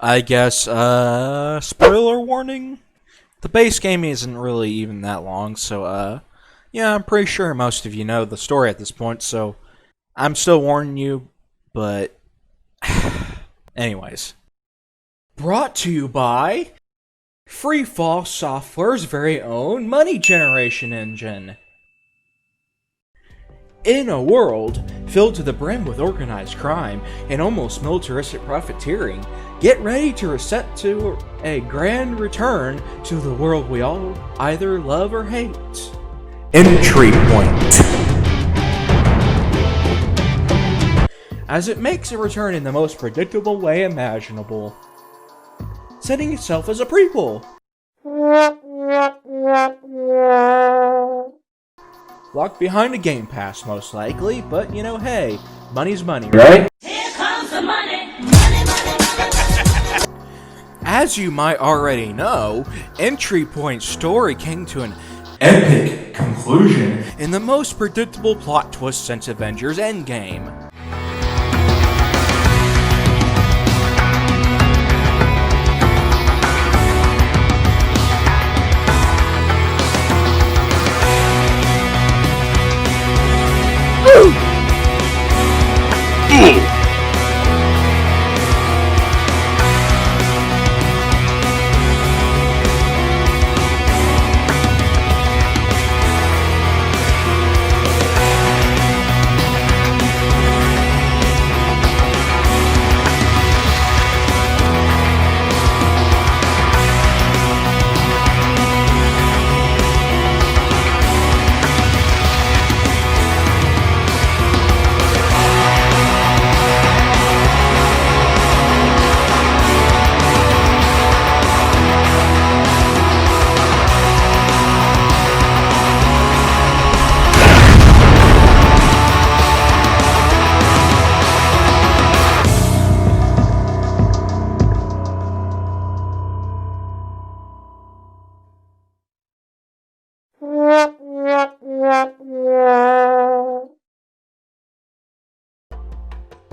I guess, spoiler warning? The base game isn't really even that long, so, yeah, I'm pretty sure most of you know the story at this point, so I'm still warning you, but anyways. Brought to you by Freefall Software's very own money generation engine. In a world filled to the brim with organized crime and almost militaristic profiteering, get ready to reset to a grand return to the world we all either love or hate. Entry point. As it makes a return in the most predictable way imaginable, setting itself as a prequel. Locked behind a Game Pass, most likely, but you know, hey, money's money, right? Here comes the money, money, money. As you might already know, Entry Point's story came to an epic conclusion in the most predictable plot twist since Avengers Endgame.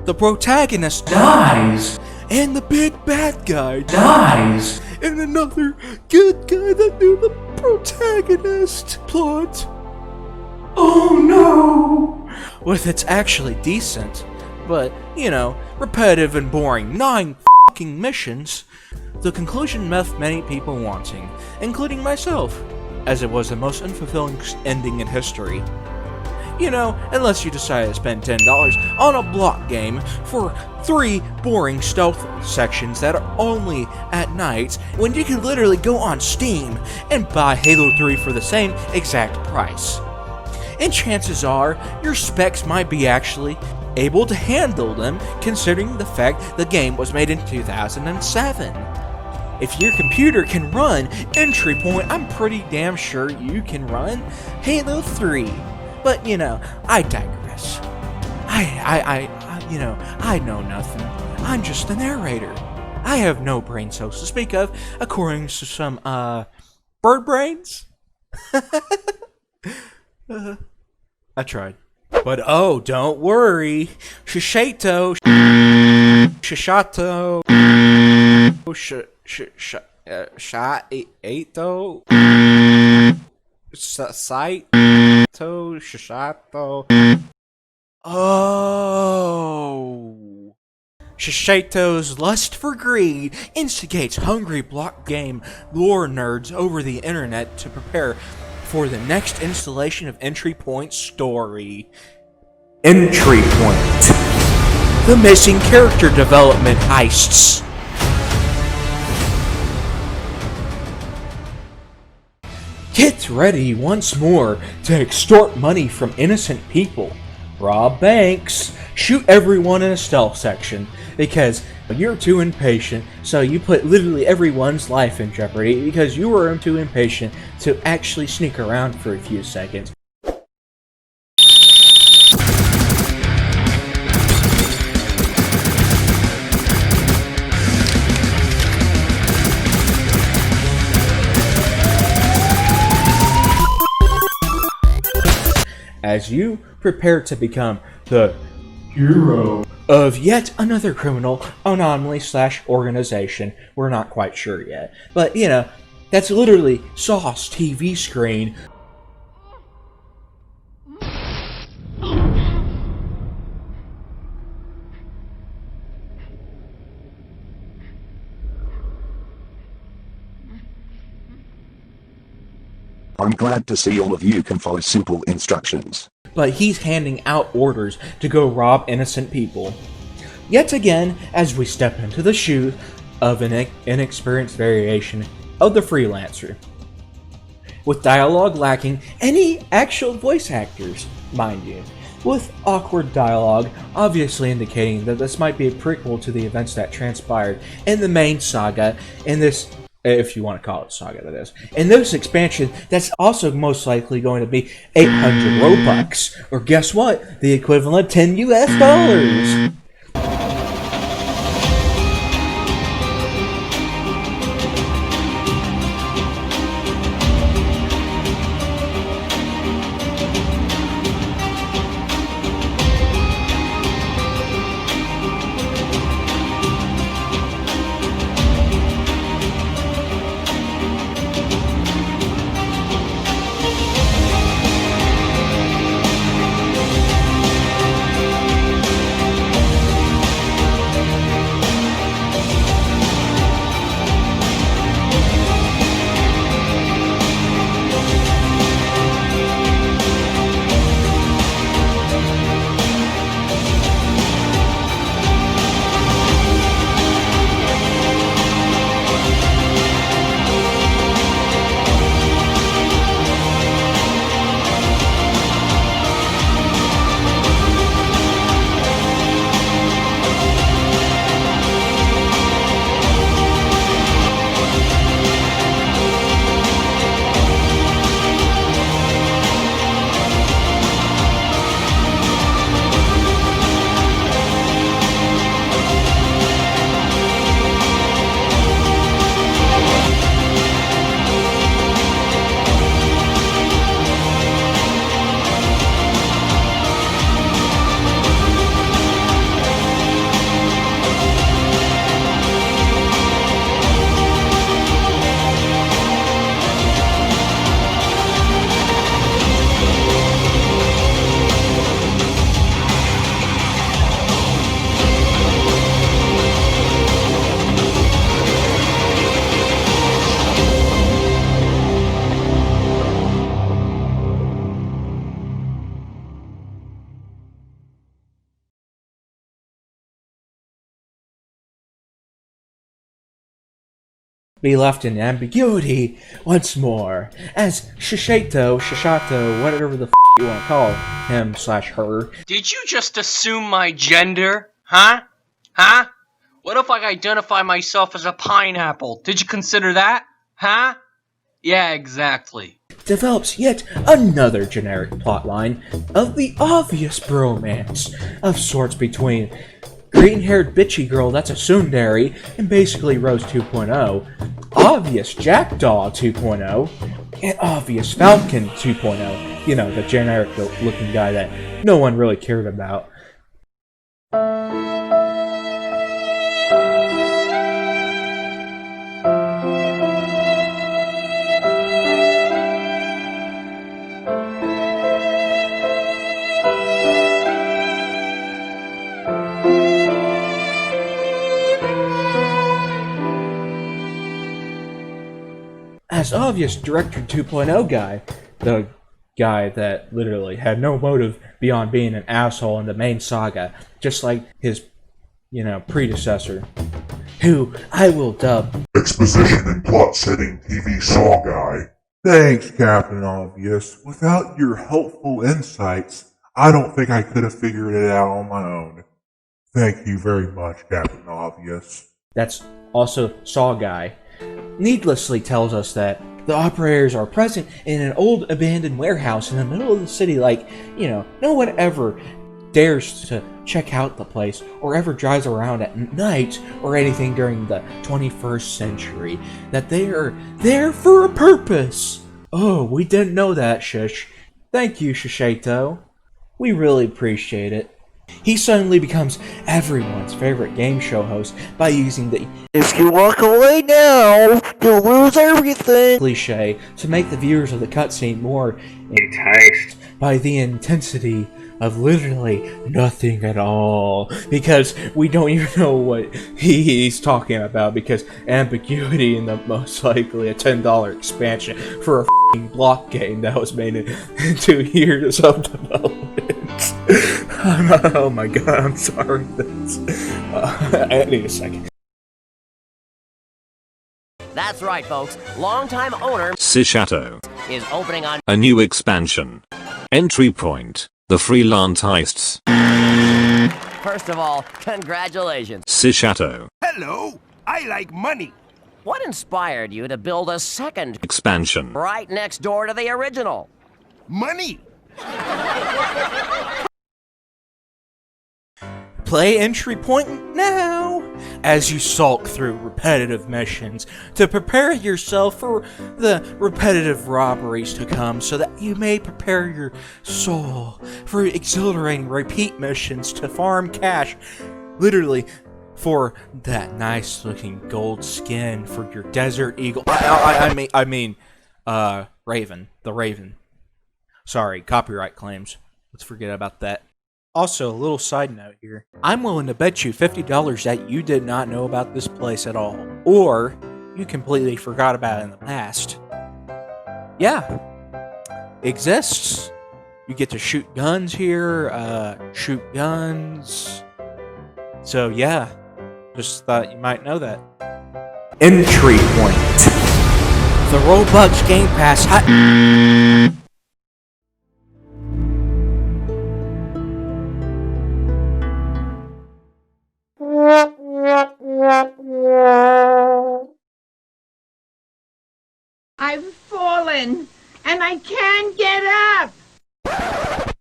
The protagonist dies, and the big bad guy dies, and another good guy that knew the protagonist plot. Oh no! With its actually decent, but, you know, repetitive and boring 9 fucking missions, the conclusion left many people wanting, including myself, as it was the most unfulfilling ending in history. You know, unless you decide to spend $10 on a block game for 3 boring stealth sections that are only at night, when you can literally go on Steam and buy Halo 3 for the same exact price. And chances are, your specs might be actually able to handle them, considering the fact the game was made in 2007. If your computer can run Entry Point, I'm pretty damn sure you can run Halo 3. But, you know, I digress. I know nothing. I'm just the narrator. I have no brain cells to speak of, according to some, bird brains? I tried. But oh, don't worry. Cishshato. Cishshato. Oh. Cishshato's lust for greed instigates hungry block game lore nerds over the internet to prepare for the next installation of Entry Point's story. Entry Point. The missing character development heists. Get ready once more to extort money from innocent people, rob banks, shoot everyone in a stealth section, because you're too impatient, so you put literally everyone's life in jeopardy because you were too impatient to actually sneak around for a few seconds. As you prepare to become the hero of yet another criminal anomaly / organization. We're not quite sure yet. But, you know, that's literally Sauce TV screen. I'm glad to see all of you can follow simple instructions. But he's handing out orders to go rob innocent people. Yet again, as we step into the shoes of an inexperienced variation of the Freelancer. With dialogue lacking any actual voice actors, mind you. With awkward dialogue, obviously indicating that this might be a prequel to the events that transpired in the main saga in this, if you want to call it saga, that is. In this expansion, that's also most likely going to be 800 Robux, or guess what? The equivalent of 10 US dollars. Be left in ambiguity once more, as Cishshato, whatever the you want to call him / her. Did you just assume my gender? Huh? Huh? What if I identify myself as a pineapple? Did you consider that? Huh? Yeah, exactly. Develops yet another generic plotline of the obvious bromance of sorts between green-haired bitchy girl that's a tsundere and basically Rose 2.0, obvious Jackdaw 2.0, and obvious Falcon 2.0. You know, the generic-looking guy that no one really cared about. As obvious Director 2.0 guy, the guy that literally had no motive beyond being an asshole in the main saga, just like his, predecessor, who I will dub Exposition and plot setting TV Saw Guy. Thanks, Captain Obvious. Without your helpful insights, I don't think I could have figured it out on my own. Thank you very much, Captain Obvious. That's also Saw Guy. Needlessly tells us that the operators are present in an old abandoned warehouse in the middle of the city, no one ever dares to check out the place or ever drives around at night or anything during the 21st century. That they are there for a purpose. Oh, we didn't know that, Shish. Thank you, Cishshato. We really appreciate it. He suddenly becomes everyone's favorite game show host by using the If you walk away now, you'll lose everything cliche to make the viewers of the cutscene more enticed by the intensity of literally nothing at all, because we don't even know what he's talking about, because ambiguity in the most likely a $10 expansion for a f***ing block game that was made in 2 years of development. Oh my god, I'm sorry. I need a second. That's right, folks. Longtime owner Cishshato is opening on a new expansion. Entry point: the Freelance Heists. First of all, congratulations. Cishshato Hello, I like money. What inspired you to build a second expansion. right next door to the original? Money. Play Entry Point now, as you sulk through repetitive missions to prepare yourself for the repetitive robberies to come, so that you may prepare your soul for exhilarating repeat missions to farm cash, literally, for that nice looking gold skin for your Desert Eagle. I mean, Raven. The Raven. Sorry, copyright claims. Let's forget about that. Also, a little side note here. I'm willing to bet you $50 that you did not know about this place at all. Or, you completely forgot about it in the past. Yeah. Exists. You get to shoot guns here, shoot guns. So yeah, just thought you might know that. Entry point. The Robux Game Pass. I've fallen, and I can't get up!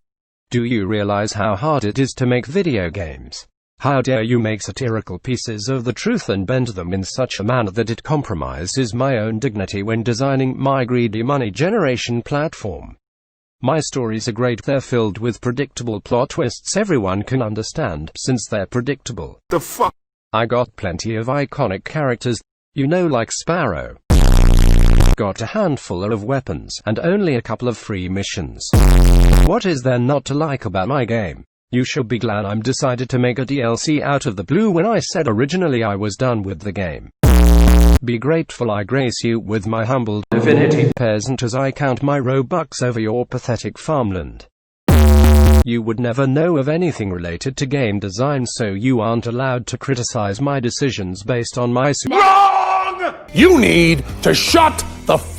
Do you realize how hard it is to make video games? How dare you make satirical pieces of the truth and bend them in such a manner that it compromises my own dignity when designing my greedy money generation platform? My stories are great, they're filled with predictable plot twists everyone can understand, since they're predictable. The fuck? I got plenty of iconic characters, you know, like Sparrow. Got a handful of weapons, and only a couple of free missions. What is there not to like about my game? You should be glad I'm decided to make a DLC out of the blue when I said originally I was done with the game. Be grateful I grace you with my humble divinity peasant as I count my Robux over your pathetic farmland. You would never know of anything related to game design, so you aren't allowed to criticize my decisions based on my Wrong! You need to shut the f